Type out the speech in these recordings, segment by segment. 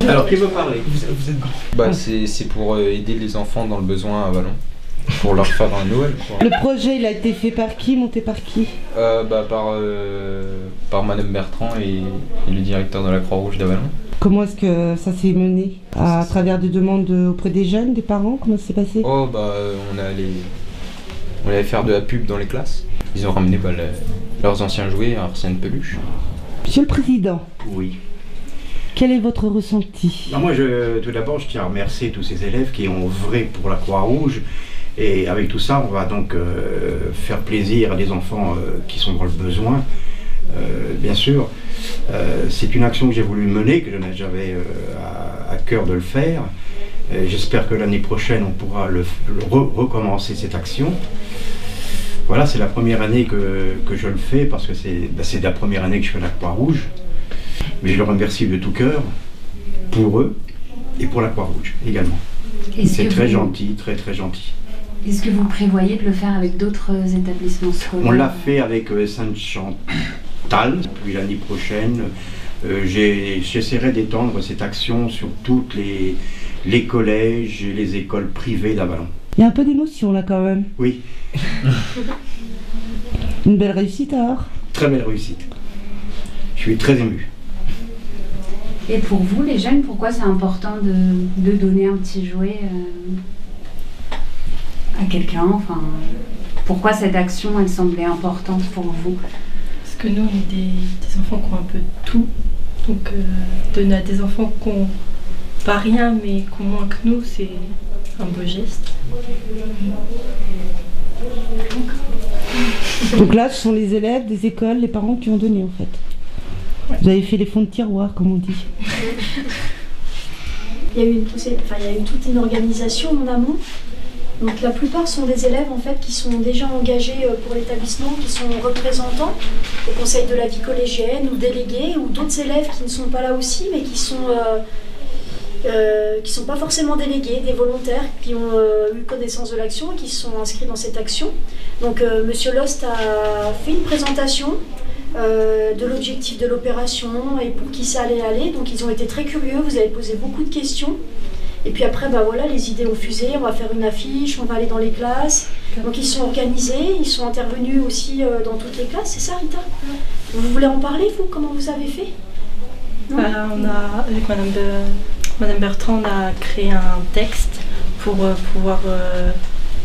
Alors, qui veut parler? Vous êtes... Bah, c'est pour aider les enfants dans le besoin à Vallon. Pour leur faire un Noël, quoi. Le projet, il a été fait par qui, monté par qui? Par Madame Bertrand et le directeur de la Croix-Rouge d'Avallon. Comment est-ce que ça s'est mené? À travers des demandes auprès des jeunes, des parents? Comment ça s'est passé? On allait faire de la pub dans les classes. Ils ont ramené leurs anciens jouets à Arsène Peluche. Monsieur le Président. Oui. Quel est votre ressenti? Non, moi, tout d'abord, je tiens à remercier tous ces élèves qui ont œuvré pour la Croix-Rouge. Et avec tout ça, on va donc faire plaisir à des enfants qui sont dans le besoin. Bien sûr, c'est une action que j'ai voulu mener, que j'avais à cœur de le faire. J'espère que l'année prochaine, on pourra recommencer cette action. Voilà, c'est la première année que je le fais, parce que c'est la première année que je fais la Croix-Rouge. Mais je les remercie de tout cœur pour eux et pour la Croix-Rouge également. C'est très gentil, très très gentil. Est-ce que vous prévoyez de le faire avec d'autres établissements scolaires? On l'a fait avec Sainte-Chantal. Puis l'année prochaine, j'essaierai d'étendre cette action sur toutes les collèges et les écoles privées d'Avallon. Il y a un peu d'émotion là quand même. Oui. Une belle réussite alors. Très belle réussite. Je suis très ému. Et pour vous, les jeunes, pourquoi c'est important de donner un petit jouet à quelqu'un? Enfin, pourquoi cette action, elle semblait importante pour vous? Parce que nous, on est des enfants qui ont un peu de tout. Donc, donner à des enfants qui n'ont pas rien, mais qui ont moins que nous, c'est un beau geste. Donc là, ce sont les élèves des écoles, les parents qui ont donné en fait. Ouais. Vous avez fait les fonds de tiroir, comme on dit. Il y a eu toute une organisation en amont. Donc la plupart sont des élèves en fait qui sont déjà engagés pour l'établissement, qui sont représentants au conseil de la vie collégienne ou délégués, ou d'autres élèves qui ne sont pas là aussi, mais qui sont pas forcément délégués, des volontaires qui ont eu connaissance de l'action et qui se sont inscrits dans cette action. Donc Monsieur Lost a fait une présentation de l'objectif de l'opération et pour qui ça allait aller. Donc ils ont été très curieux, vous avez posé beaucoup de questions. Et puis après, voilà, les idées ont fusé, on va faire une affiche, on va aller dans les classes. Donc ils sont organisés, ils sont intervenus aussi dans toutes les classes, c'est ça Rita? Vous voulez en parler, vous? Comment vous avez fait? On a, avec Madame Bertrand, on a créé un texte pour pouvoir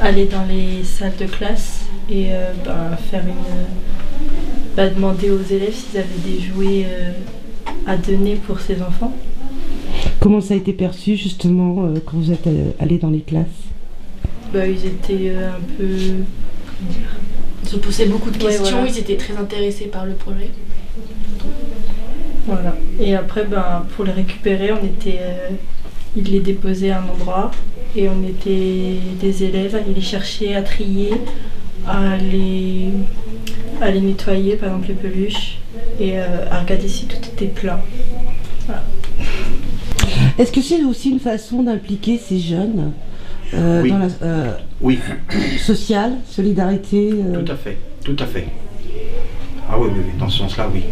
aller dans les salles de classe et faire demander aux élèves s'ils avaient des jouets à donner pour ces enfants. Comment ça a été perçu justement quand vous êtes allés dans les classes? Ils étaient un peu... Comment dire? Ils se posaient beaucoup de questions, voilà. Ils étaient très intéressés par le projet. Voilà. Et après, pour les récupérer, ils les déposaient à un endroit et on était des élèves à aller les chercher, à trier, à les nettoyer, par exemple les peluches, et à regarder si tout était plein. Voilà. Est-ce que c'est aussi une façon d'impliquer ces jeunes oui. dans la oui. sociale, solidarité Tout à fait, tout à fait. Ah oui, dans ce sens-là, oui.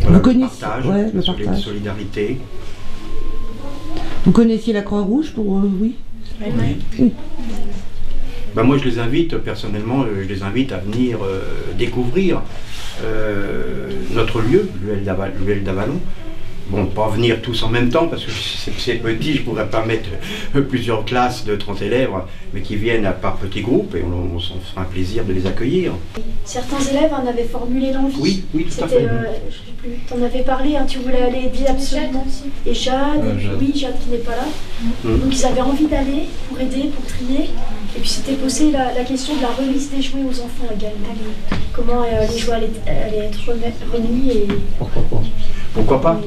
Voilà, vous connaissez le partage, solidarité. Vous connaissiez la Croix-Rouge pour oui. Oui. Moi, je les invite, personnellement, à venir découvrir notre lieu, l'UL d'Avallon. Bon, pas venir tous en même temps, parce que c'est petit, je ne pourrais pas mettre plusieurs classes de 30 élèves, mais qui viennent par petits groupes, et on s'en fera un plaisir de les accueillir. Certains élèves en avaient formulé l'envie. Oui, tout à fait. Je ne sais plus, tu en avais parlé, tu voulais aller dire absolument. Et Jade, oui, Jade qui n'est pas là. Donc ils avaient envie d'aller pour aider, pour trier. Et puis c'était posé la question de la remise des jouets aux enfants également. Comment les jouets allaient être remis et... Pourquoi pas?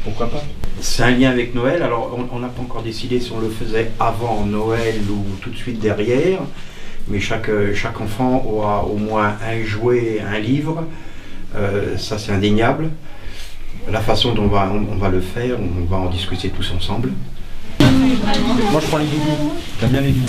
Pourquoi pas? C'est un lien avec Noël. Alors on n'a pas encore décidé si on le faisait avant Noël ou tout de suite derrière. Mais chaque enfant aura au moins un jouet, un livre. Ça c'est indéniable. La façon dont on va le faire, on va en discuter tous ensemble. Moi je prends les doudous. J'aime bien les doudous.